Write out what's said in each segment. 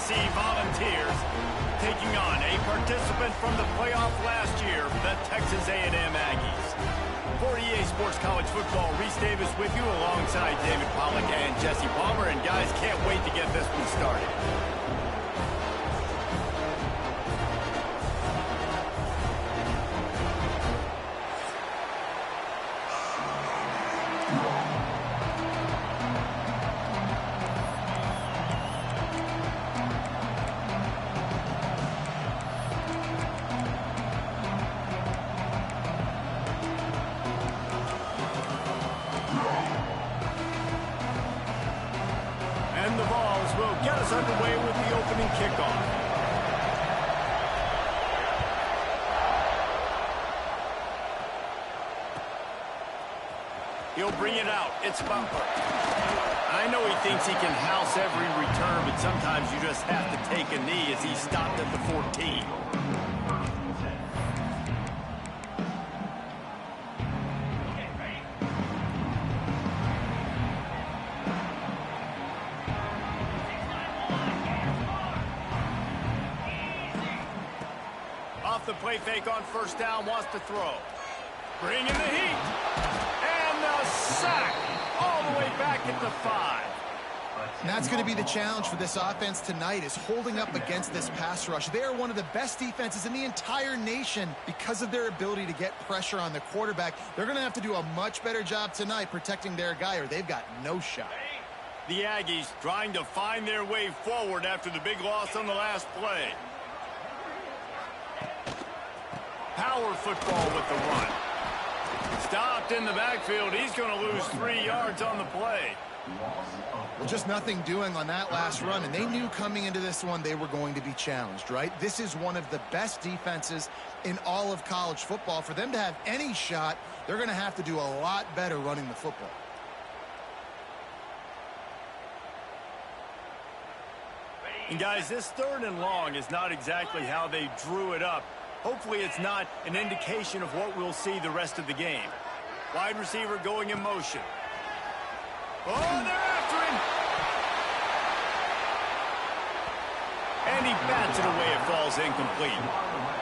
Tennessee Volunteers taking on a participant from the playoff last year, the Texas A&M Aggies. For EA Sports College Football, Reese Davis with you alongside David Pollack and Jesse Palmer. And guys, can't wait to get this one started. And the Vols will get us underway with the opening kickoff. He'll bring it out. It's Butler. I know he thinks he can house every return, but sometimes you just have to take a knee as he stopped at the 14. Off the play fake on first down, wants to throw. Bringing the heat. And the sack all the way back at the 5. And that's going to be the challenge for this offense tonight, is holding up against this pass rush. They are one of the best defenses in the entire nation because of their ability to get pressure on the quarterback. They're going to have to do a much better job tonight protecting their guy, or they've got no shot. The Aggies trying to find their way forward after the big loss on the last play. Power football with the run. Stopped in the backfield. He's going to lose 3 yards on the play. Well, just nothing doing on that last run, and they knew coming into this one they were going to be challenged, right? This is one of the best defenses in all of college football. For them to have any shot, they're going to have to do a lot better running the football. And guys, this 3rd and long is not exactly how they drew it up. Hopefully it's not an indication of what we'll see the rest of the game. Wide receiver going in motion. Oh, they're after him. And he bats it away. It falls incomplete.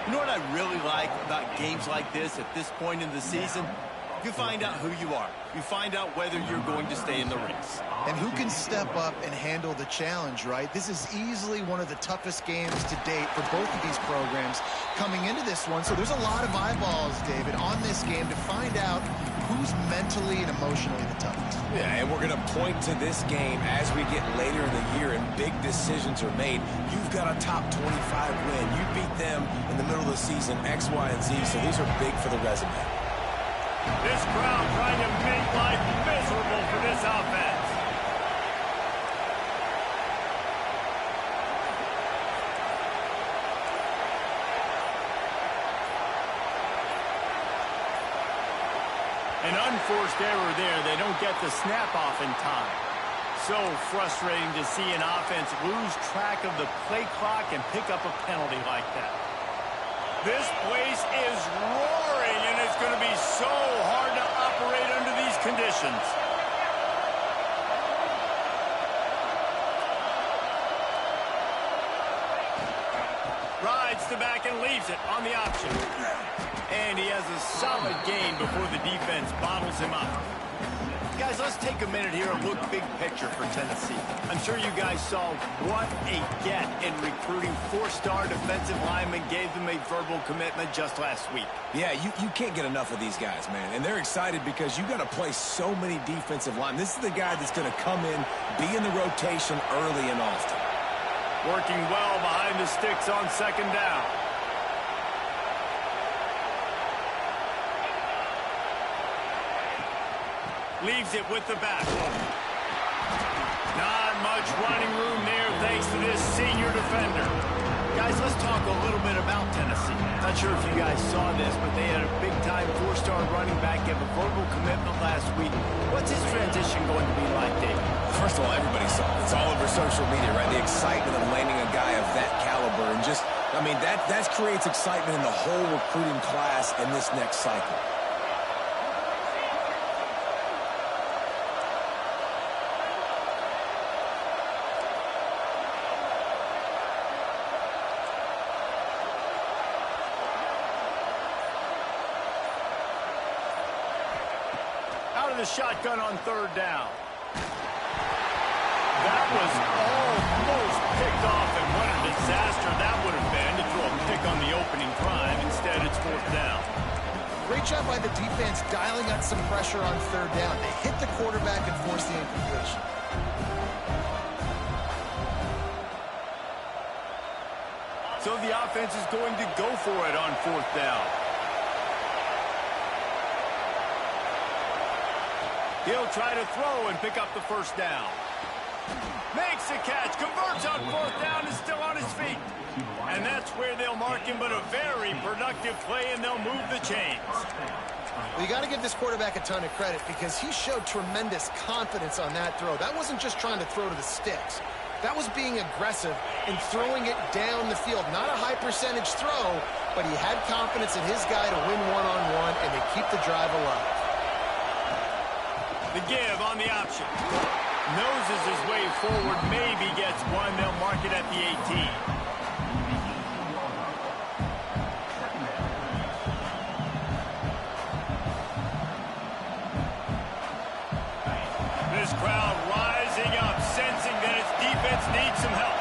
You know what I really like about games like this at this point in the season? You find out who you are. You find out whether you're going to stay in the race. And who can step up and handle the challenge, right? This is easily one of the toughest games to date for both of these programs coming into this one. So there's a lot of eyeballs, David, on this game to find out who's mentally and emotionally the toughest. Yeah, and we're going to point to this game as we get later in the year and big decisions are made. You've got a top 25 win. You beat them in the middle of the season, X, Y, and Z, so these are big for the resume. This crowd trying to make life miserable for this offense. An unforced error there. They don't get the snap off in time. So frustrating to see an offense lose track of the play clock and pick up a penalty like that. This place is roaring, and it's going to be so hard to operate under these conditions. Rides the back and leaves it on the option. And he has a solid gain before the defense bottles him up. Guys, let's take a minute here and look big picture for Tennessee. I'm sure you guys saw what a get in recruiting. 4-star defensive linemen gave them a verbal commitment just last week. Yeah, you can't get enough of these guys, man. And they're excited because you got to play so many defensive linemen. This is the guy that's going to come in, be in the rotation early and often. Working well behind the sticks on 2nd down. Leaves it with the back. Not much running room there thanks to this senior defender. Guys, let's talk a little bit about Tennessee. Not sure if you guys saw this, but they had a big-time 4-star running back give a verbal commitment last week. What's his transition going to be like, David? First of all, everybody saw it. It's all over social media, right? The excitement of landing a guy of that caliber. And just, I mean, that creates excitement in the whole recruiting class in this next cycle. the shotgun on third down. That was almost picked off, and what a disaster that would have been to throw a pick on the opening drive. Instead, it's fourth down. Great job by the defense dialing up some pressure on third down. They hit the quarterback and forced the incompletion. So the offense is going to go for it on fourth down. He'll try to throw and pick up the first down. Makes the catch, converts on fourth down, is still on his feet. And that's where they'll mark him, but a very productive play, and they'll move the chains. Well, you got to give this quarterback a ton of credit because he showed tremendous confidence on that throw. That wasn't just trying to throw to the sticks. That was being aggressive and throwing it down the field. Not a high-percentage throw, but he had confidence in his guy to win one-on-one, and they keep the drive alive. The give on the option. Noses his way forward, maybe gets one. They'll mark it at the 18. This crowd rising up, sensing that its defense needs some help.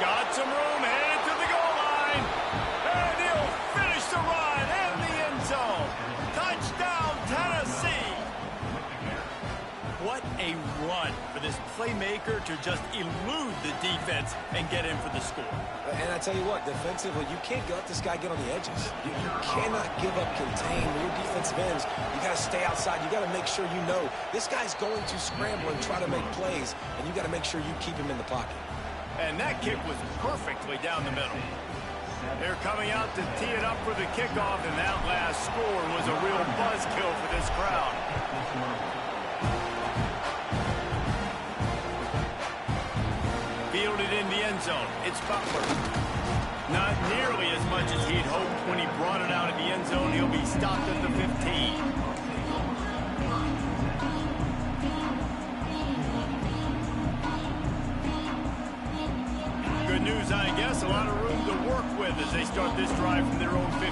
Got some room, headed to the goal line. And he'll finish the run in the end zone. Touchdown, Tennessee. What a run for this playmaker to just elude the defense and get in for the score. And I tell you what, defensively, you can't let this guy get on the edges. You cannot give up contain. When your defensive ends, you got to stay outside. You got to make sure you know this guy's going to scramble and try to make plays, and you got to make sure you keep him in the pocket. And that kick was perfectly down the middle. They're coming out to tee it up for the kickoff, and that last score was a real buzzkill for this crowd. Fielded in the end zone. It's Butler. Not nearly as much as he'd hoped when he brought it out of the end zone. He'll be stopped at the 15. Good news, I guess. A lot of room to work with as they start this drive from their own 15.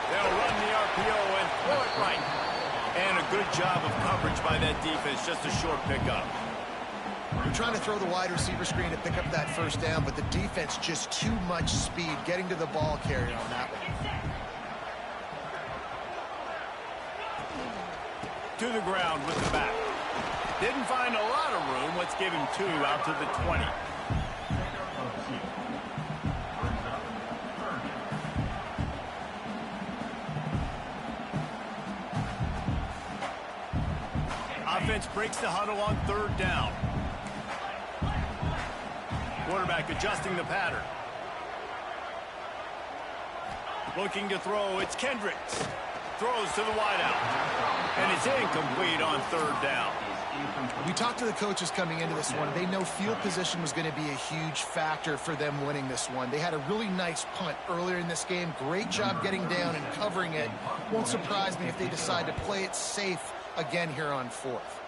They'll run the RPO and throw it right. And a good job of coverage by that defense. Just a short pickup. You're trying to throw the wide receiver screen to pick up that first down, but the defense just too much speed getting to the ball carrier on that one. To the ground with the back. Didn't find a lot of room. Let's give him 2 out to the 20. Offense breaks the huddle on third down. Quarterback adjusting the pattern. Looking to throw. It's Kendricks. Throws to the wideout. And it's incomplete on third down. We talked to the coaches coming into this one. They know field position was going to be a huge factor for them winning this one. They had a really nice punt earlier in this game. Great job getting down and covering it. Won't surprise me if they decide to play it safe again here on fourth.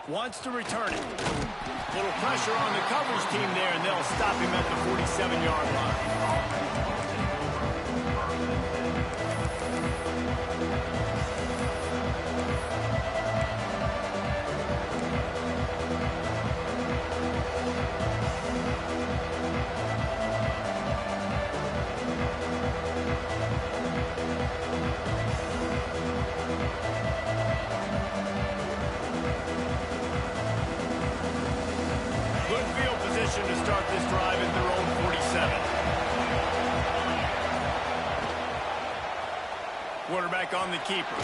Wants to return it. Little pressure on the coverage team there, and they'll stop him at the 47-yard line. To start this drive at their own 47. Quarterback on the keeper.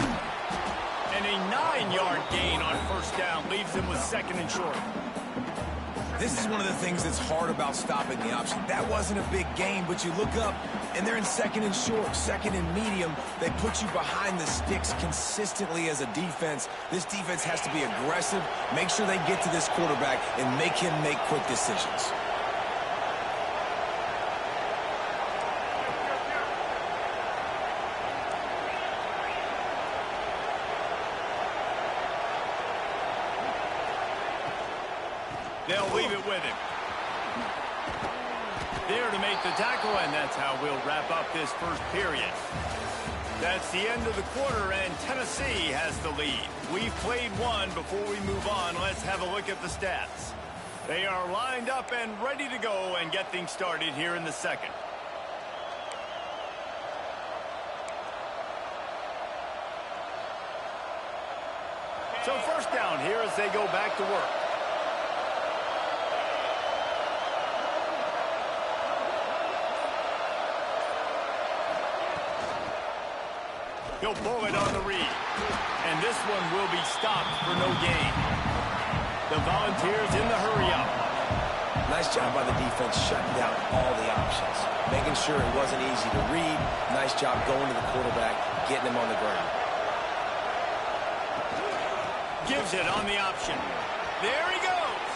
And a 9-yard gain on first down leaves them with second and short. This is one of the things that's hard about stopping the option. That wasn't a big gain, but you look up, and they're in second and short, second and medium. They put you behind the sticks consistently as a defense. This defense has to be aggressive, make sure they get to this quarterback, and make him make quick decisions. They'll leave it with him. There to make the tackle, and that's how we'll wrap up this first period. That's the end of the quarter, and Tennessee has the lead. We've played one. Before we move on, let's have a look at the stats. They are lined up and ready to go and get things started here in the second. So first down here as they go back to work. He'll pull it on the read. And this one will be stopped for no gain. The Volunteers in the hurry-up. Nice job by the defense shutting down all the options. Making sure it wasn't easy to read. Nice job going to the quarterback, getting him on the ground. Gives it on the option. There he goes.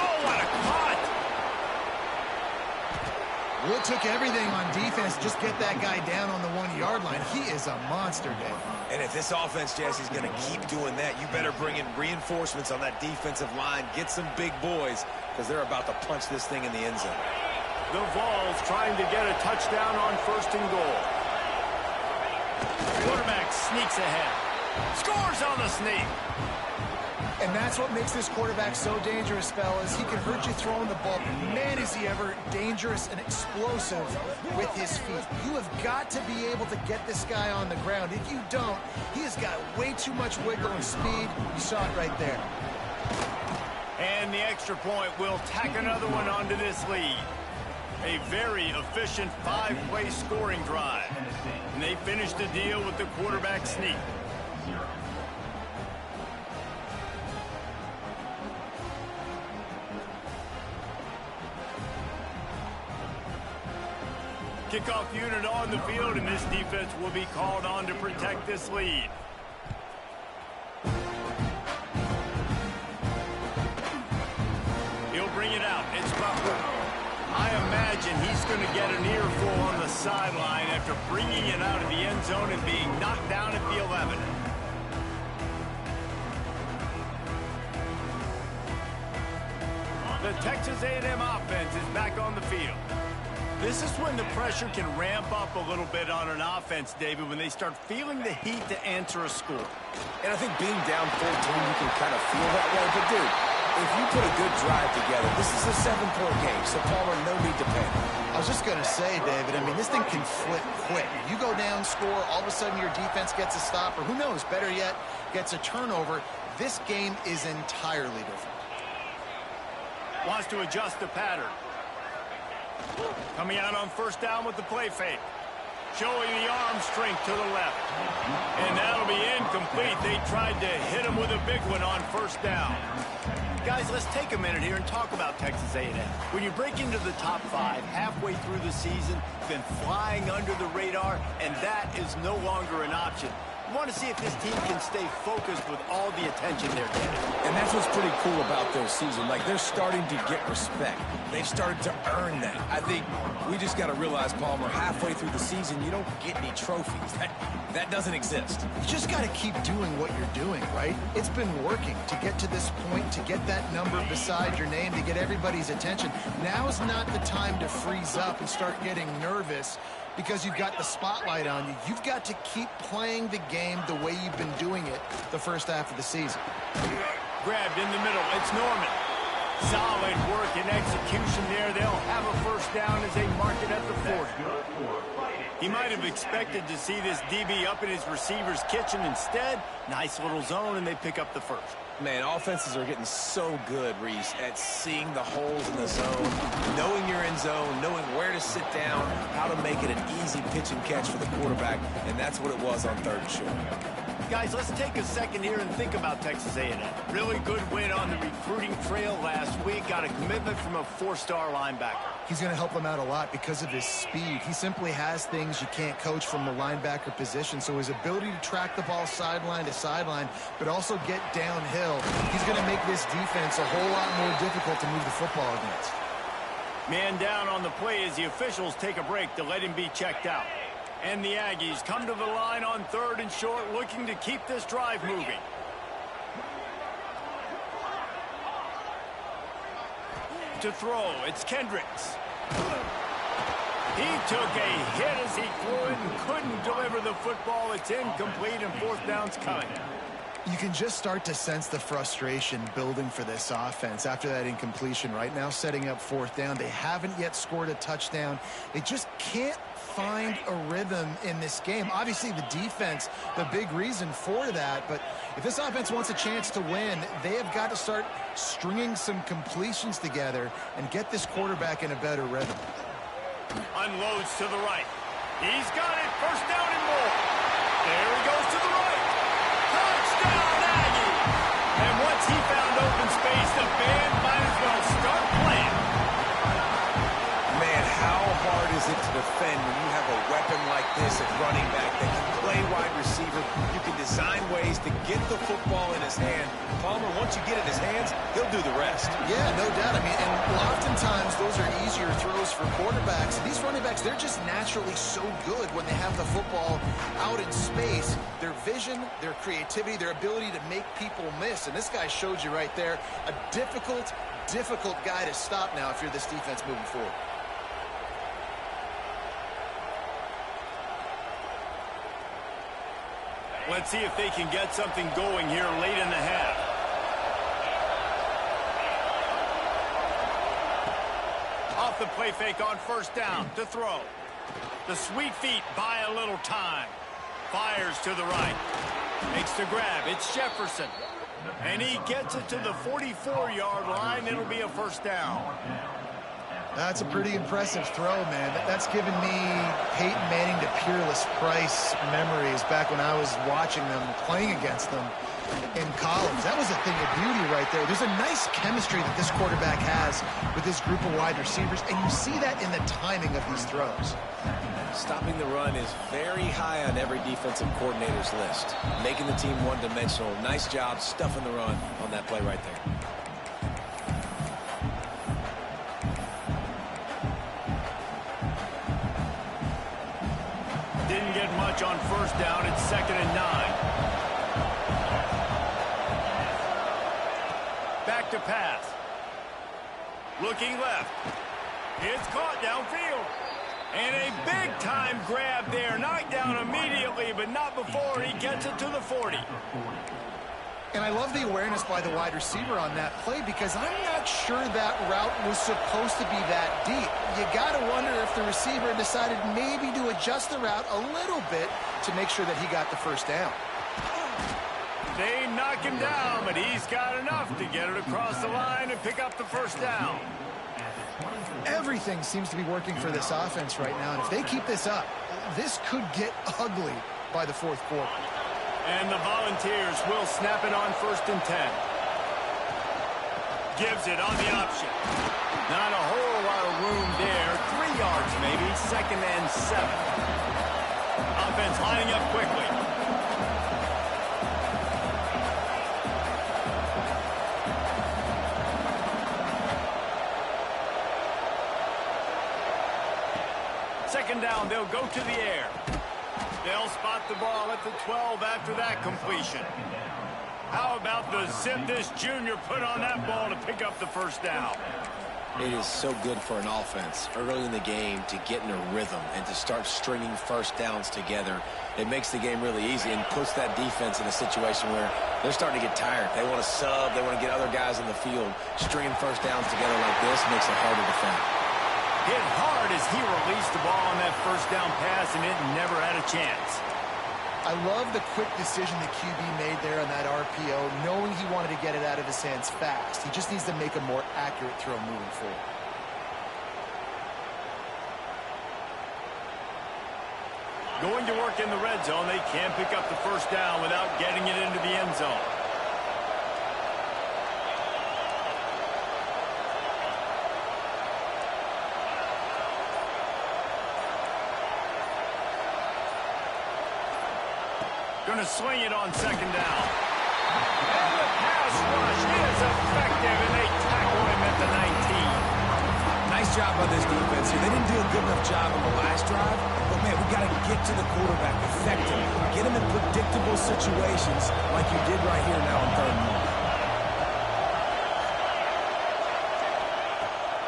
Oh, what a cut. Well, it took everything on defense just get that guy down on the 1-yard line. He is a monster, Dave. And if this offense, Jesse's going to keep doing that, you better bring in reinforcements on that defensive line. Get some big boys, because they're about to punch this thing in the end zone. The Vols trying to get a touchdown on first and goal. Quarterback sneaks ahead. Scores on the sneak. And that's what makes this quarterback so dangerous, fellas. He can hurt you throwing the ball. Man, is he ever dangerous and explosive with his feet. You have got to be able to get this guy on the ground. If you don't, he has got way too much wiggle and speed. You saw it right there. And the extra point will tack another one onto this lead. A very efficient 5-play scoring drive. And they finish the deal with the quarterback sneak. Kickoff unit on the field, and this defense will be called on to protect this lead. He'll bring it out. It's Butler. I imagine he's going to get an earful on the sideline after bringing it out of the end zone and being knocked down at the 11. The Texas A&M offense is back on the field. This is when the pressure can ramp up a little bit on an offense, David, when they start feeling the heat to answer a score. And I think being down 14, you can kind of feel that way. But, dude, if you put a good drive together, this is a 7-point game, so Palmer, no need to panic. I was just going to say, David, I mean, this thing can flip quick. You go down, score, all of a sudden your defense gets a stop, or who knows, better yet, gets a turnover. This game is entirely different. Wants to adjust the pattern. Coming out on first down with the play fake. Showing the arm strength to the left. And that'll be incomplete. They tried to hit him with a big one on first down. Guys, let's take a minute here and talk about Texas A&M. When you break into the top 5 halfway through the season, been flying under the radar, and that is no longer an option. You want to see if this team can stay focused with all the attention they're getting. And that's what's pretty cool about their season. Like, they're starting to get respect. They've started to earn that. I think we just got to realize, Palmer, halfway through the season, you don't get any trophies. That doesn't exist. You just got to keep doing what you're doing, right? It's been working to get to this point, to get that number beside your name, to get everybody's attention. Now's not the time to freeze up and start getting nervous because you've got the spotlight on you. You've got to keep playing the game the way you've been doing it the first half of the season. Grabbed in the middle. It's Norman. Solid work and execution there. They'll have a first down as they mark it at the 40. He might have expected to see this DB up in his receiver's kitchen. Instead, nice little zone, and they pick up the first. Man, offenses are getting so good, Reese, at seeing the holes in the zone, knowing your end zone, knowing where to sit down, how to make it an easy pitch and catch for the quarterback, and that's what it was on third and short. Guys, let's take a second here and think about Texas A&M. Really good win on the recruiting trail last week. Got a commitment from a 4-star linebacker. He's going to help them out a lot because of his speed. He simply has things you can't coach from the linebacker position. So his ability to track the ball sideline to sideline, but also get downhill, he's going to make this defense a whole lot more difficult to move the football against. Man down on the play as the officials take a break to let him be checked out. And the Aggies come to the line on 3rd and short, looking to keep this drive moving. To throw, it's Kendricks. He took a hit as he threw it and couldn't deliver the football. It's incomplete and 4th down's coming. You can just start to sense the frustration building for this offense after that incompletion. Right now, setting up 4th down. They haven't yet scored a touchdown. They just can't find a rhythm in this game. Obviously, the defense, the big reason for that. But if this offense wants a chance to win, they have got to start stringing some completions together and get this quarterback in a better rhythm. Unloads to the right. He's got it. 1st down and more. There he goes to the right. Touchdown, Aggie! And once he found open space, the band might as well start playing. Man, how hard is it to defend when you have a weapon like this at running back that can play wide receiver? You can design ways to get the football in his hand. Palmer, once you get it in his hands, he'll do the rest. Yeah, no doubt. I mean, and oftentimes those are easier throws for quarterbacks. These running backs, they're just naturally so good when they have the football out in space. Their vision, their creativity, their ability to make people miss. And this guy showed you right there, a difficult guy to stop now if you're this defense moving forward. Let's see if they can get something going here late in the half. Off the play fake on 1st down to throw. The sweet feet buy a little time. Fires to the right. Makes the grab. It's Jefferson. And he gets it to the 44-yard line. It'll be a 1st down. That's a pretty impressive throw, man. That's given me Peyton Manning to Peerless Price memories back when I was watching them, playing against them in college. That was a thing of beauty right there. There's a nice chemistry that this quarterback has with this group of wide receivers, and you see that in the timing of these throws. Stopping the run is very high on every defensive coordinator's list. Making the team one-dimensional. Nice job stuffing the run on that play right there. Didn't get much on 1st down. It's 2nd and 9. Back to pass. Looking left. It's caught downfield. And a big-time grab there. Knocked down immediately, but not before he gets it to the 40. And I love the awareness by the wide receiver on that play because I'm not sure that route was supposed to be that deep. You got to wonder if the receiver decided maybe to adjust the route a little bit to make sure that he got the 1st down. They knock him down, but he's got enough to get it across the line and pick up the 1st down. Everything seems to be working for this offense right now, and if they keep this up, this could get ugly by the 4th quarter. And the Volunteers will snap it on 1st and 10. Gives it on the option. Not a whole lot of room there. 3 yards maybe. 2nd and 7. Offense lining up quickly. Second down, they'll go to the air. They'll spot the ball at the 12 after that completion. How about the zip this junior put on that ball to pick up the 1st down? It is so good for an offense early in the game to get in a rhythm and to start stringing 1st downs together. It makes the game really easy and puts that defense in a situation where they're starting to get tired. They want to sub. They want to get other guys in the field. Stringing 1st downs together like this makes it hard to defend. Hit hard as he released the ball on that 1st down pass, and it never had a chance. I love the quick decision the QB made there on that RPO, knowing he wanted to get it out of his hands fast. He just needs to make a more accurate throw moving forward. Going to work in the red zone, they can't pick up the first down without getting it into the end zone. Going to swing it on second down. And the pass rush is effective, and they tackle him at the 19. Nice job by this defense here. They didn't do a good enough job on the last drive, but, man, we got to get to the quarterback, affect him, get him in predictable situations like you did right here now on 3rd and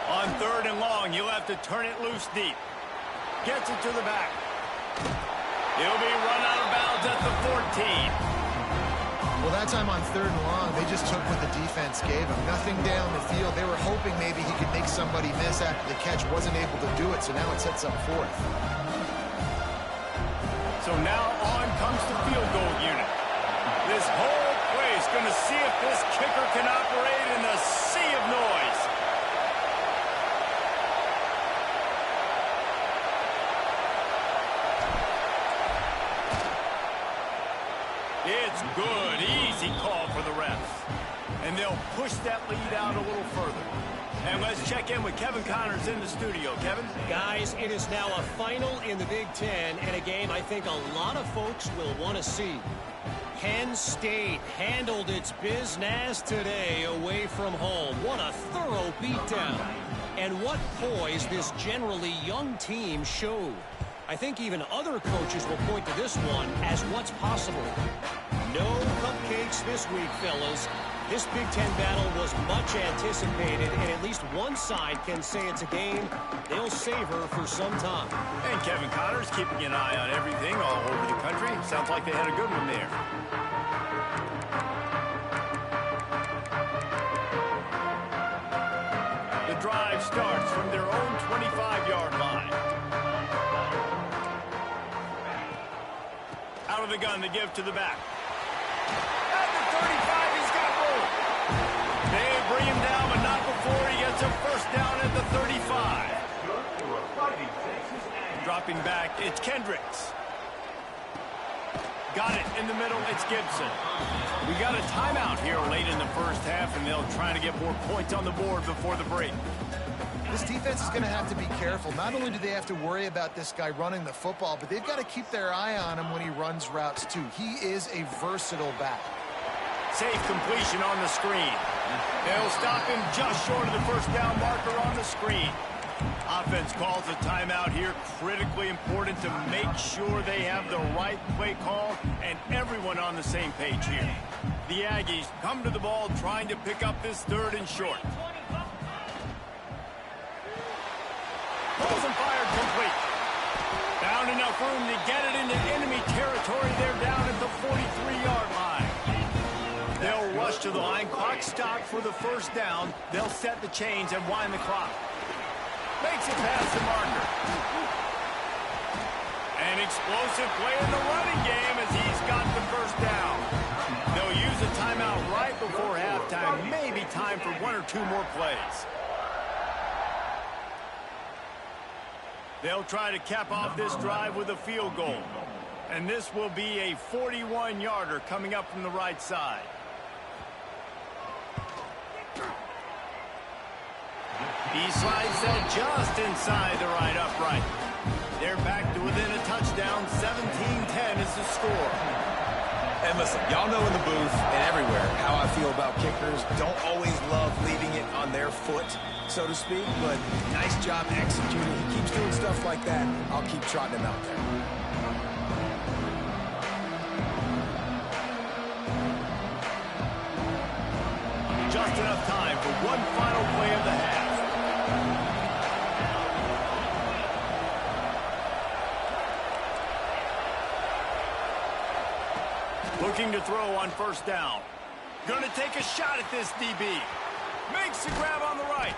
1. On 3rd and long, you'll have to turn it loose deep. Gets it to the back. He'll be run out of bounds at the 14. Well, that time on 3rd and long, they just took what the defense gave him. Nothing down the field. They were hoping maybe he could make somebody miss after the catch. Wasn't able to do it, so now it sets up 4th. So now on comes the field goal unit. This whole place going to see if this kicker can operate in the sea of noise. It's good. Easy call for the refs. And they'll push that lead out a little further. And let's check in with Kevin Connors in the studio. Kevin? Guys, it is now a final in the Big Ten and a game I think a lot of folks will want to see. Penn State handled its business today away from home. What a thorough beatdown. And what poise this generally young team showed. I think even other coaches will point to this one as what's possible. No cupcakes this week, fellas. This Big Ten battle was much anticipated, and at least one side can say it's a game they'll savor for some time. And Kevin Connors keeping an eye on everything all over the country. Sounds like they had a good one there. The drive starts from their own 25-yard line. Out of the gun, the give to the back. At the 35, he's got room. They bring him down, but not before he gets a first down at the 35. Dropping back, it's Kendricks. Got it in the middle, it's Gibson. We got a timeout here late in the first half, and they'll try to get more points on the board before the break. This defense is going to have to be careful. Not only do they have to worry about this guy running the football, but they've got to keep their eye on him when he runs routes too. He is a versatile back. Safe completion on the screen. They'll stop him just short of the first down marker on the screen. Offense calls a timeout here. Critically important to make sure they have the right play call and everyone on the same page here. The Aggies come to the ball trying to pick up this 3rd and short. Pulls and fired complete. Found enough room to get it into enemy territory. They're down at the 43-yard line. They'll rush to the line. Clock stopped for the first down. They'll set the chains and wind the clock. Makes it past the marker. An explosive play in the running game as he's got the first down. They'll use a timeout right before halftime. Maybe time for 1 or 2 more plays. They'll try to cap off this drive with a field goal. And this will be a 41-yarder coming up from the right side. He slides that just inside the right upright. They're back to within a touchdown. 17-10 is the score. And listen, y'all know in the booth and everywhere how I feel about kickers. Don't always love leaving it on their foot, so to speak, but nice job executing. He keeps doing stuff like that. I'll keep trotting him out there. Just enough time for one final play of the half. Looking to throw on first down. Going to take a shot at this DB. Makes the grab on the right.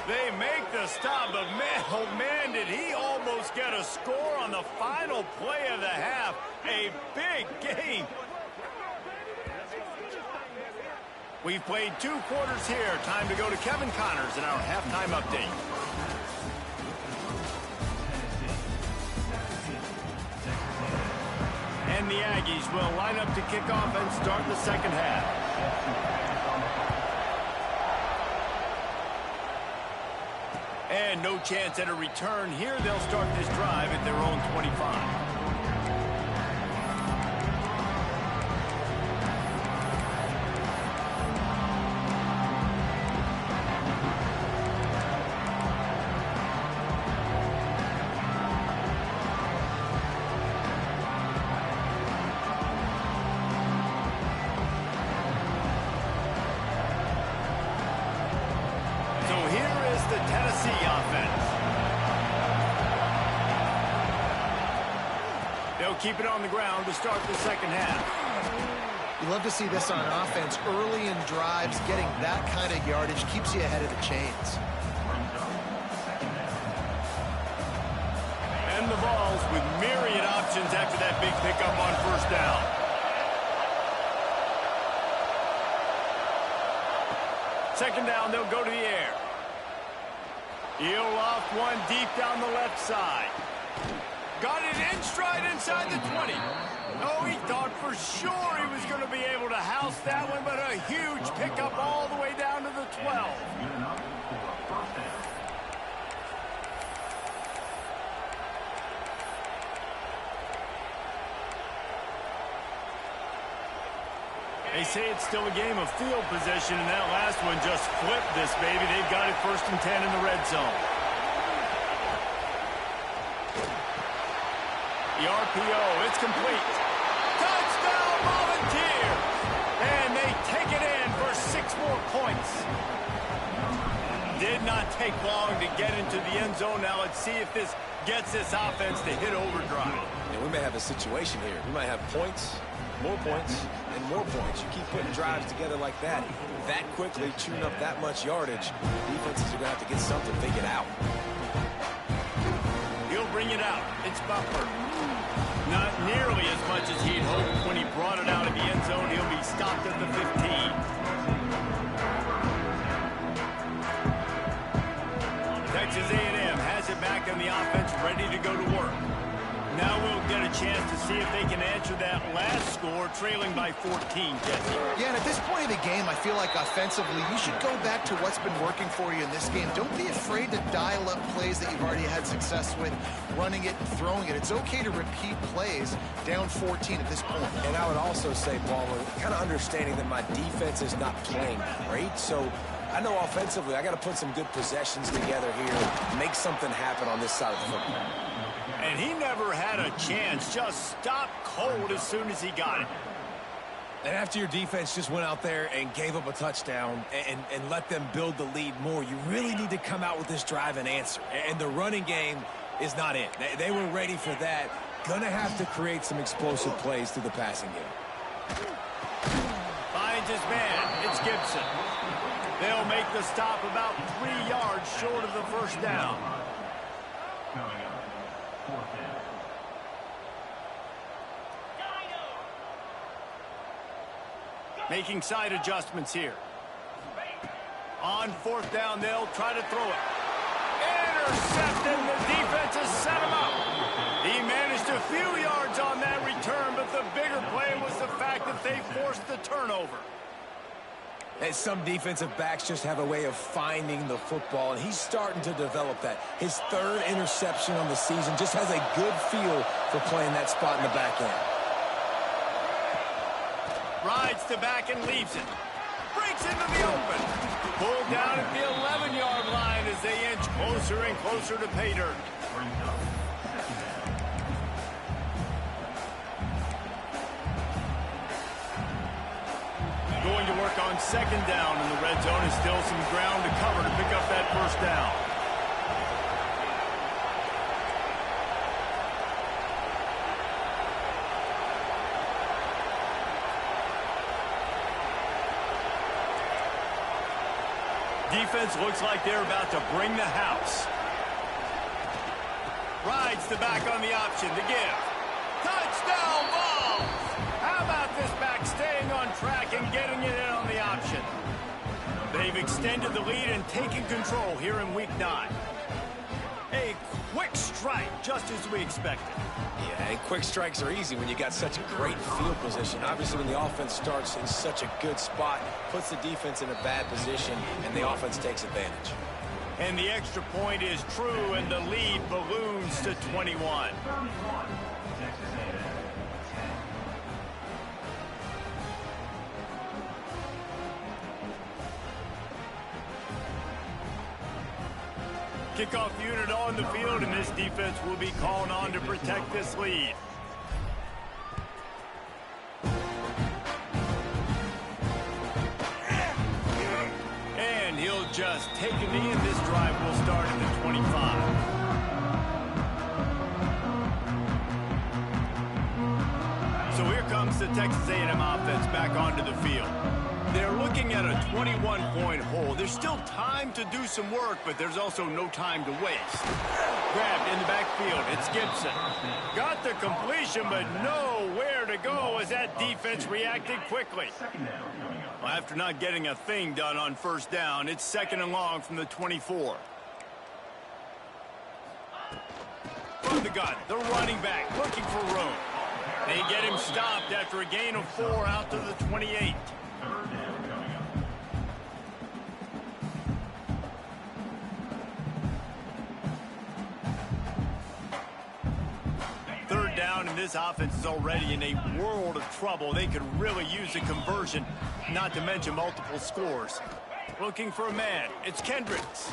They make the stop, but man, oh man, did he almost get a score on the final play of the half. A big game. We've played 2 quarters here. Time to go to Kevin Connors in our halftime update. And the Aggies will line up to kick off and start the second half. And no chance at a return here. They'll start this drive at their own 25. Keep it on the ground to start the second half. You love to see this on offense. Early in drives, getting that kind of yardage keeps you ahead of the chains. And the Vols with myriad options after that big pickup on first down. Second down, they'll go to the air. He'll loft one deep down the left side. Got it in stride inside the 20. Oh, he thought for sure he was going to be able to house that one, but a huge pickup all the way down to the 12. They say it's still a game of field position, and that last one just flipped this baby. They've got it 1st and 10 in the red zone. The RPO, it's complete. Touchdown, Volunteers! And they take it in for 6 more points. Did not take long to get into the end zone. Now let's see if this gets this offense to hit overdrive. Yeah, we may have a situation here. We might have points, and more points. You keep putting drives together like that quickly, chewing up that much yardage, defenses are going to have to get something figured out. He'll bring it out. It's Butler. Not nearly as much as he'd hoped when he brought it out of the end zone. He'll be stopped at the 15. Texas A&M has it back on the offense, ready to go to work. Now we'll get a chance to see if they can answer that last score, trailing by 14, Jesse. Yeah, and at this point of the game, I feel like offensively, you should go back to what's been working for you in this game. Don't be afraid to dial up plays that you've already had success with, running it and throwing it. It's okay to repeat plays down 14 at this point. And I would also say, Paul, kind of understanding that my defense is not playing great, so I know offensively I got to put some good possessions together here, make something happen on this side of the football. And he never had a chance, just stopped cold as soon as he got it. And after your defense just went out there and gave up a touchdown and let them build the lead more, you really need to come out with this drive and answer. And the running game is not it. They were ready for that. Gonna have to create some explosive plays through the passing game. Finds his man. It's Gibson. They'll make the stop about 3 yards short of the first down. Making side adjustments here. On 4th down, they'll try to throw it. Intercepted, the defense has set him up. He managed a few yards on that return, but the bigger play was the fact that they forced the turnover. And some defensive backs just have a way of finding the football, and he's starting to develop that. His 3rd interception on the season, just has a good feel for playing that spot in the back end. Rides to back and leaves it. Breaks into the open. Pulled down at the 11-yard line as they inch closer and closer to pay dirt. Going to work on 2nd down in the red zone, and still some ground to cover to pick up that first down. Defense looks like they're about to bring the house. Rides the back on the option to give. Touchdown, Vols! How about this back staying on track and getting it in on the option? They've extended the lead and taken control here in Week 9. A quick quick strike, just as we expected. Yeah, and quick strikes are easy when you got such a great field position. Obviously, when the offense starts in such a good spot, puts the defense in a bad position, and the offense takes advantage. And the extra point is true, and the lead balloons to 21. Kickoff unit on the field, and this defense will be called on to protect this lead. And he'll just take a knee, and this drive will start at the 25. So here comes the Texas A&M offense back onto the field. They're looking at a 21-point hole. There's still time to do some work, but there's also no time to waste. Grabbed in the backfield. It's Gibson. Got the completion, but nowhere to go as that defense reacted quickly. Well, after not getting a thing done on first down, it's 2nd and long from the 24. From the gun, the running back looking for room. They get him stopped after a gain of 4 out to the 28. Third down, and this offense is already in a world of trouble. They could really use a conversion, not to mention multiple scores. Looking for a man. It's Kendricks.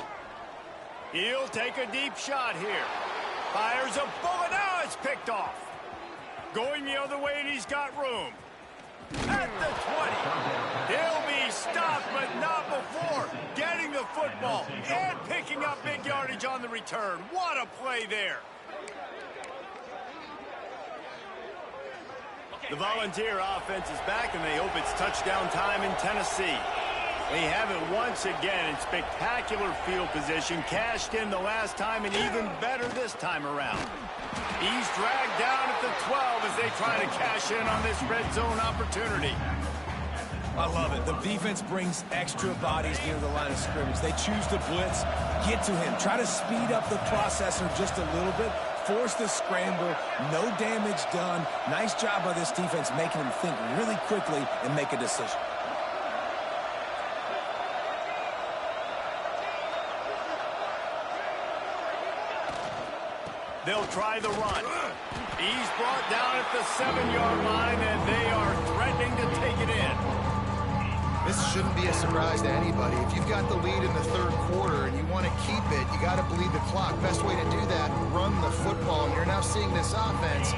He'll take a deep shot here. Fires a bullet. Now it's picked off. Going the other way, and he's got room. At the 20. He'll be stopped, but not before getting the football and picking up big yardage on the return. What a play there. The Volunteer offense is back, and they hope it's touchdown time in Tennessee. They have it once again in spectacular field position, cashed in the last time, and even better this time around. He's dragged down at the 12 as they try to cash in on this red zone opportunity. I love it. The defense brings extra bodies near the line of scrimmage. They choose to blitz, get to him, try to speed up the processor just a little bit, force the scramble, no damage done. Nice job by this defense making him think really quickly and make a decision. They'll try the run. He's brought down at the 7-yard line, and they are threatening to take it in. This shouldn't be a surprise to anybody. If you've got the lead in the third quarter and you want to keep it, you got to bleed the clock. Best way to do that, run the football. And you're now seeing this offense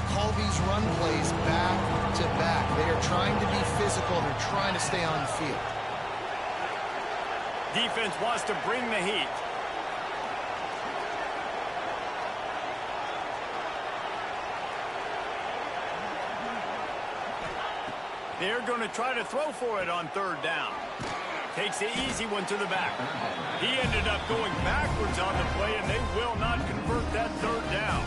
call these run plays back to back. They are trying to be physical. They're trying to stay on the field. Defense wants to bring the heat. They're going to try to throw for it on third down. Takes the easy one to the back. He ended up going backwards on the play, and they will not convert that third down.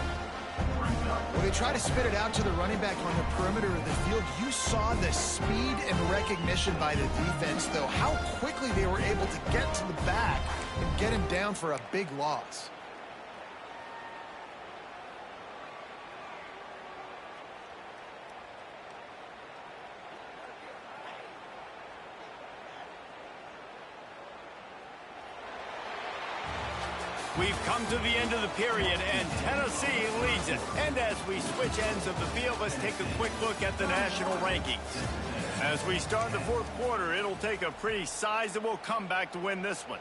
When they try to spit it out to the running back on the perimeter of the field, you saw the speed and recognition by the defense, though. How quickly they were able to get to the back and get him down for a big loss. We've come to the end of the period, and Tennessee leads it. And as we switch ends of the field, let's take a quick look at the national rankings. As we start the fourth quarter, it'll take a pretty sizable comeback to win this one.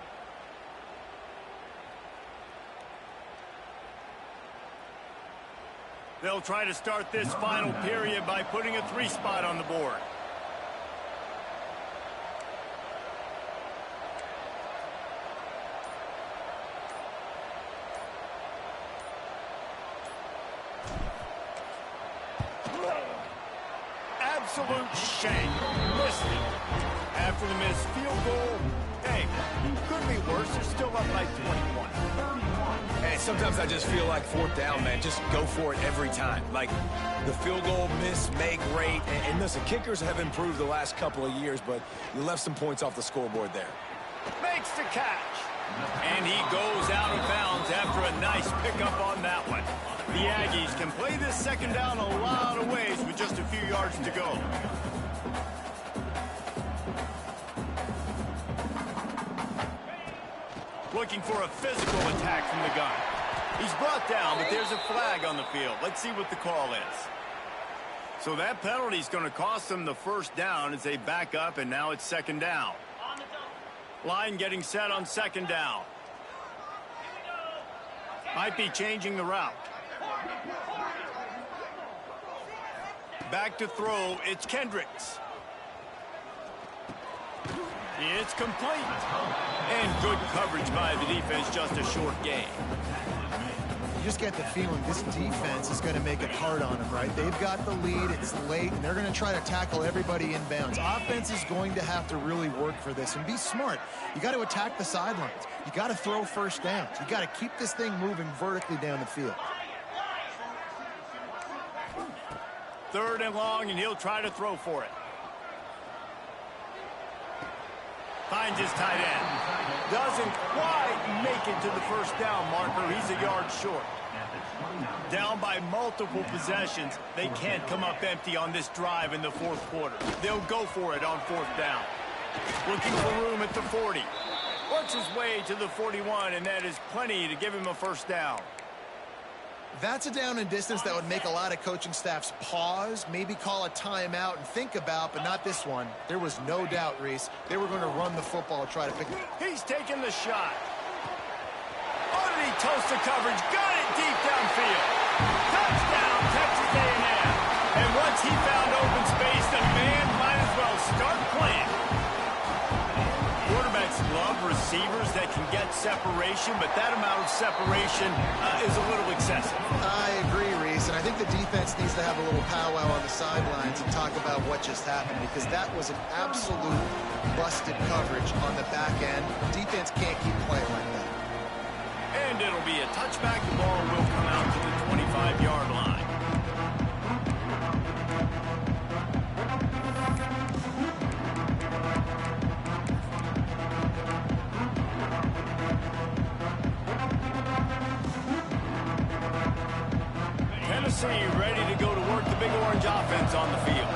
They'll try to start this final period by putting a 3 spot on the board. Absolute shank. Missed it. After the missed field goal, hey, could be worse. They're still up by 21. Hey, sometimes I just feel like fourth down, man. Just go for it every time. Like the field goal miss, make rate. And listen, kickers have improved the last couple of years, but you left some points off the scoreboard there. Makes the catch. And he goes out of bounds after a nice pickup on that one. The Aggies can play this second down a lot of ways with just a few yards to go. Looking for a physical attack from the gun. He's brought down, but there's a flag on the field. Let's see what the call is. So that penalty is going to cost them the first down as they back up, and now it's second down. Line getting set on second down. Might be changing the route. Back to throw, it's Kendricks. It's complete. And good coverage by the defense, just a short gain. You just get the feeling this defense is going to make it hard on them, right? They've got the lead, it's late, and they're going to try to tackle everybody inbounds. Offense is going to have to really work for this and be smart. You got to attack the sidelines. You got to throw first downs. You got to keep this thing moving vertically down the field. Third and long, and he'll try to throw for it. Finds his tight end. Doesn't quite make it to the first down marker. He's a yard short. Down by multiple possessions. They can't come up empty on this drive in the fourth quarter. They'll go for it on fourth down. Looking for room at the 40. Works his way to the 41, and that is plenty to give him a first down. That's a down and distance that would make a lot of coaching staffs pause, maybe call a timeout and think about, but not this one. There was no doubt, Reese, they were going to run the football, try to pick it. He's taking the shot. Oh, did he toast the coverage? Got it deep downfield. Touchdown, Texas A&M. And once he found open space, the man might as well start playing. Quarterbacks love receivers that can get separation, but that amount of separation is a little excessive. I agree, Reese, and I think the defense needs to have a little powwow on the sidelines and talk about what just happened, because that was an absolute busted coverage on the back end. Defense can't keep playing like that. And it'll be a touchback. The ball will come out to the 25-yard line. Tennessee ready to go to work the Big Orange offense on the field.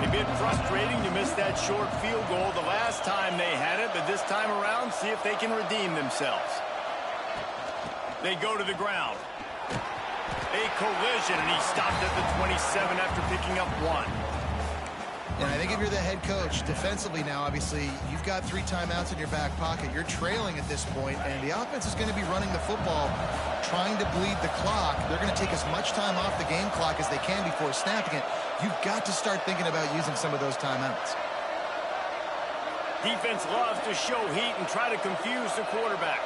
A bit frustrating to miss that short field goal the last time they had it, but this time around, see if they can redeem themselves. They go to the ground. A collision, and he stopped at the 27 after picking up one. And I think if you're the head coach, defensively now, obviously, you've got 3 timeouts in your back pocket. You're trailing at this point, and the offense is going to be running the football, trying to bleed the clock. They're going to take as much time off the game clock as they can before snapping it. You've got to start thinking about using some of those timeouts. Defense loves to show heat and try to confuse the quarterback.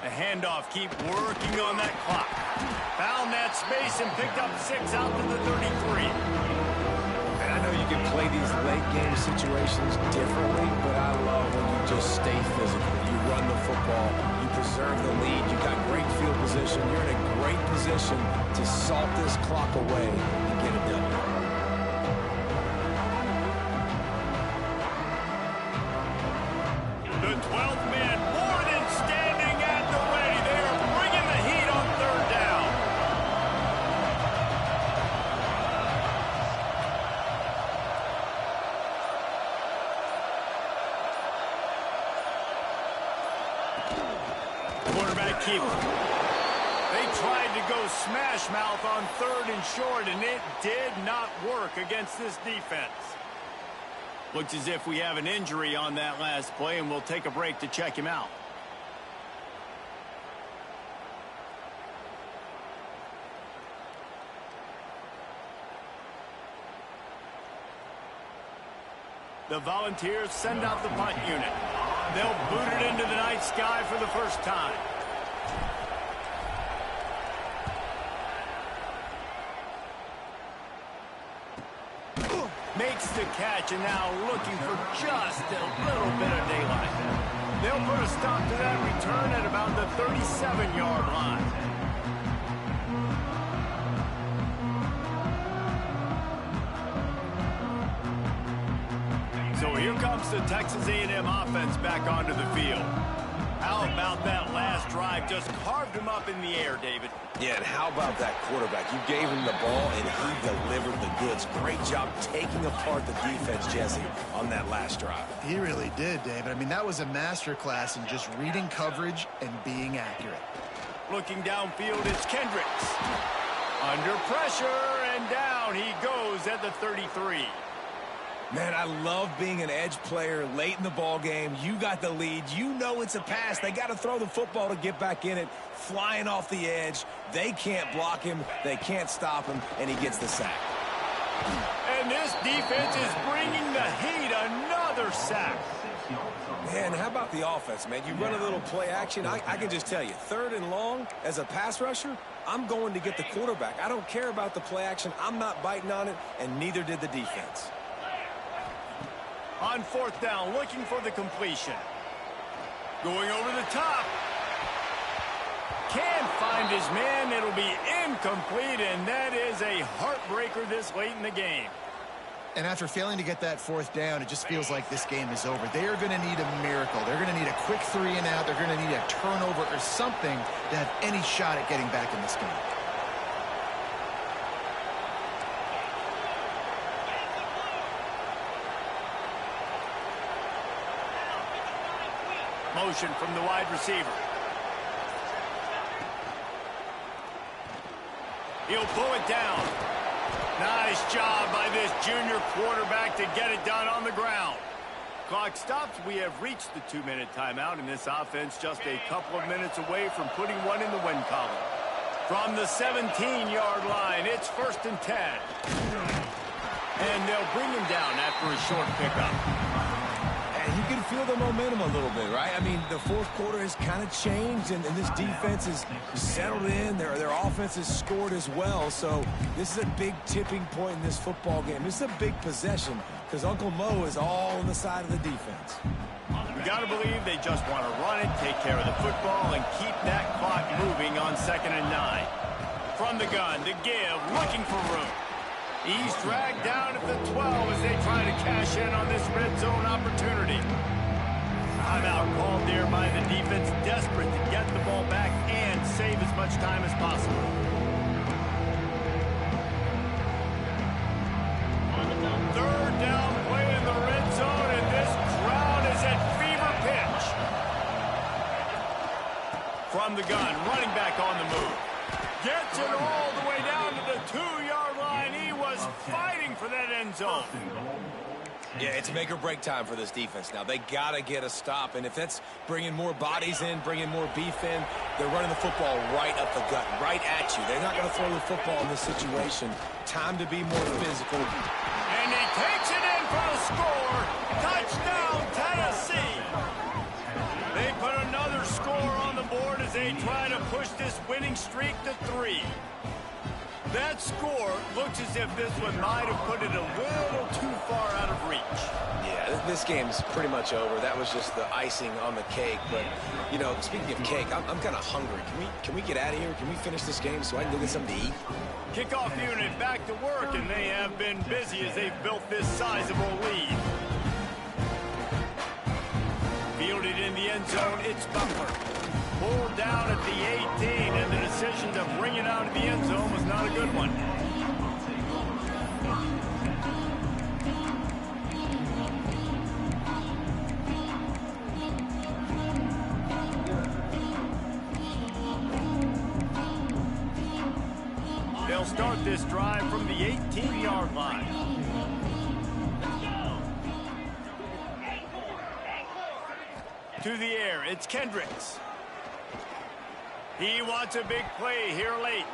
The handoff, keep working on that clock. Found that space and picked up 6 out to the 33. And I know you can play these late game situations differently, but I love when you just stay physical. You run the football, you preserve the lead, you got great field position, you're in a great position to salt this clock away and get it done. The 12th man more than standing at the ready. They are bringing the heat on third down. Quarterback keeper. They tried to go smash mouth on third and short, and it did not work against this defense. Looks as if we have an injury on that last play, and we'll take a break to check him out. The Volunteers send out the punt unit. They'll boot it into the night sky for the first time. Makes the catch, and now looking for just a little bit of daylight. They'll put a stop to that return at about the 37-yard line. comes the Texas A&M offense back onto the field. How about that last drive? Just carved him up in the air, David. Yeah, and how about that quarterback? You gave him the ball, and he delivered the goods. Great job taking apart the defense, Jesse, on that last drive. He really did, David. I mean, that was a masterclass in just reading coverage and being accurate. Looking downfield, it's Kendricks. Under pressure, and down he goes at the 33. Man, I love being an edge player late in the ball game. You got the lead. You know it's a pass. They got to throw the football to get back in it. Flying off the edge. They can't block him. They can't stop him, and he gets the sack. And this defense is bringing the heat. Another sack. Man, how about the offense, man? You run a little play action. I can just tell you, 3rd and long, as a pass rusher, I'm going to get the quarterback. I don't care about the play action. I'm not biting on it, and neither did the defense. On 4th down, looking for the completion. Going over the top. Can't find his man. It'll be incomplete, and that is a heartbreaker this late in the game. And after failing to get that 4th down, it just feels like this game is over. They are going to need a miracle. They're going to need a quick 3 and out. They're going to need a turnover or something to have any shot at getting back in this game. Motion from the wide receiver. He'll pull it down. Nice job by this junior quarterback to get it done on the ground. Clock stops. We have reached the 2-minute timeout, and this offense just a couple of minutes away from putting one in the win column. From the 17-yard line, it's 1st and 10. And they'll bring him down after a short pickup. And you can feel the momentum a little bit, right? I mean, the 4th quarter has kind of changed, and this defense is settled in. Their offense has scored as well. So this is a big tipping point in this football game. This is a big possession because Uncle Mo is all on the side of the defense. You got to believe they just want to run it, take care of the football, and keep that clock moving on 2nd and 9. From the gun, to give, looking for room. He's dragged down at the 12 as they try to cash in on this red zone opportunity. Timeout called there by the defense, desperate to get the ball back and save as much time as possible. Third down play in the red zone, and this crowd is at fever pitch. From the gun, running back on the move. Gets it all the way down to the 2-yard line. He was fighting for that end zone. Yeah, it's make or break time for this defense now. They got to get a stop, and if that's bringing more bodies in, bringing more beef in, they're running the football right up the gut, right at you. They're not going to throw the football in this situation. Time to be more physical. And he takes it in for the score. Touchdown, Tennessee. They put another score on the board as they try to push this winning streak to 3. That score looks as if this one might have put it a little too far out of reach. Yeah, this game's pretty much over. That was just the icing on the cake. But, you know, speaking of cake, I'm kind of hungry. Can we get out of here? Can we finish this game so I can go get something to eat? Kickoff unit back to work, and they have been busy as they've built this sizable lead. Fielded in the end zone, it's Butler. Pulled down at the 18, and the decision to bring it out of the end zone was not a good one. They'll start this drive from the 18-yard line. To the air, it's Kendricks. He wants a big play here late.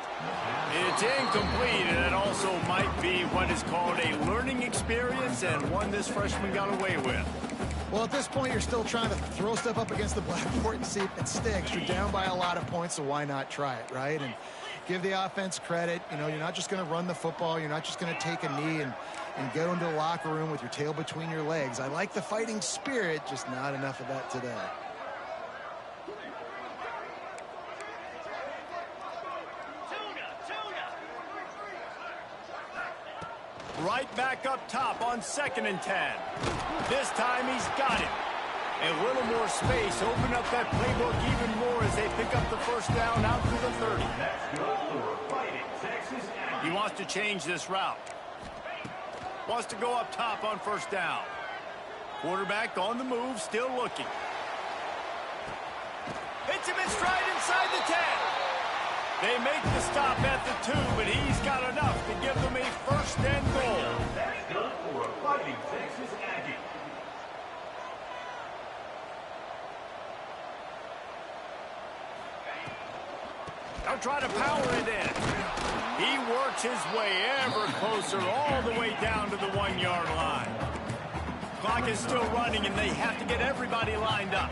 It's incomplete, and it also might be what is called a learning experience and one this freshman got away with. Well, at this point, you're still trying to throw stuff up against the blackboard and see if it sticks. You're down by a lot of points, so why not try it, right? And give the offense credit. You know, you're not just going to run the football. You're not just going to take a knee and go into the locker room with your tail between your legs. I like the fighting spirit, just not enough of that today. Right back up top on 2nd and 10. This time he's got it. A little more space. Open up that playbook even more as they pick up the first down out to the 30. He wants to change this route. Wants to go up top on 1st down. Quarterback on the move, still looking. Hits him in stride inside the 10. They make the stop at the 2, but he's got enough to give them a 1st and goal. That's good for a Fighting Texas Aggie. They'll try to power it in. He works his way ever closer all the way down to the 1-yard line. Clock is still running, and they have to get everybody lined up.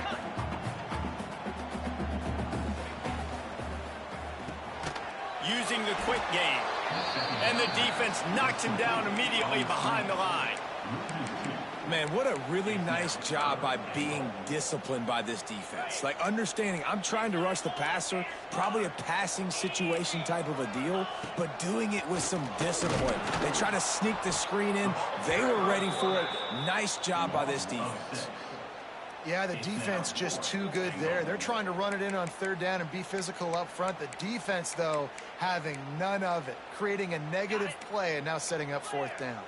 Using the quick game. And the defense knocks him down immediately behind the line. Man, what a really nice job by being disciplined by this defense. Like, understanding I'm trying to rush the passer, probably a passing situation type of a deal, but doing it with some discipline. They try to sneak the screen in. They were ready for it. Nice job by this defense. Yeah, the defense just too good there. They're trying to run it in on 3rd down and be physical up front. The defense, though, having none of it, creating a negative play and now setting up 4th down.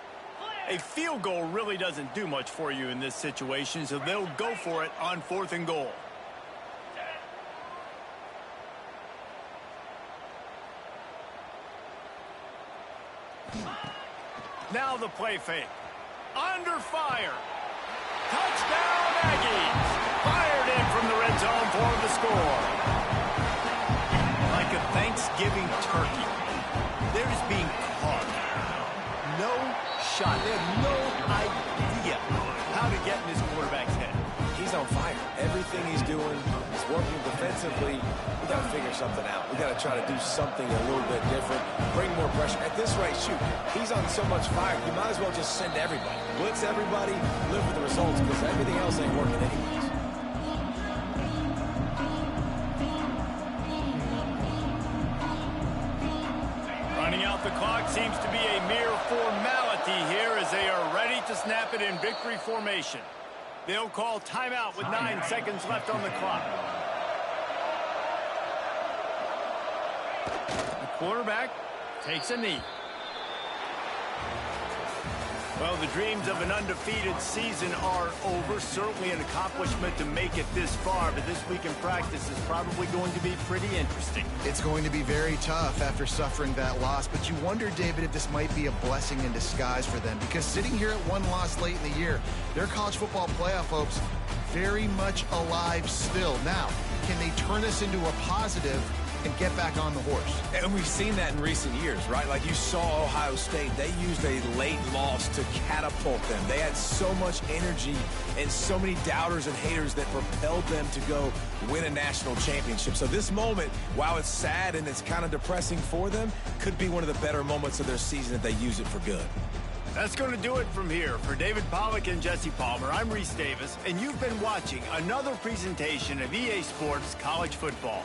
A field goal really doesn't do much for you in this situation, so they'll go for it on 4th and goal. Now the play fake. Under fire. Touchdown Aggies. Fired in from the red zone for the score. Like a Thanksgiving turkey. They're just being carved. No shot. They have no idea how to get in this quarterback's head. He's on fire. Everything he's doing is working defensively. We got to figure something out. We got to try to do something a little bit different. Bring more pressure. At this rate, shoot, he's on so much fire, you might as well just send everybody. Blitz everybody, live with the results, because everything else ain't working anyways. Running out the clock seems to be a mere formality here as they are ready to snap it in victory formation. They'll call timeout with 9 seconds left on the clock. The quarterback takes a knee. Well, the dreams of an undefeated season are over. Certainly an accomplishment to make it this far, but this week in practice is probably going to be pretty interesting. It's going to be very tough after suffering that loss, but you wonder, David, if this might be a blessing in disguise for them, because sitting here at 1 loss late in the year, their college football playoff hopes very much alive still. Now, can they turn this into a positive and get back on the horse? And we've seen that in recent years, right? Like you saw Ohio State, they used a late loss to catapult them. They had so much energy and so many doubters and haters that propelled them to go win a national championship. So this moment, while it's sad and it's kind of depressing for them, could be one of the better moments of their season if they use it for good. That's going to do it from here. For David Pollack and Jesse Palmer, I'm Reese Davis, and you've been watching another presentation of EA Sports College Football.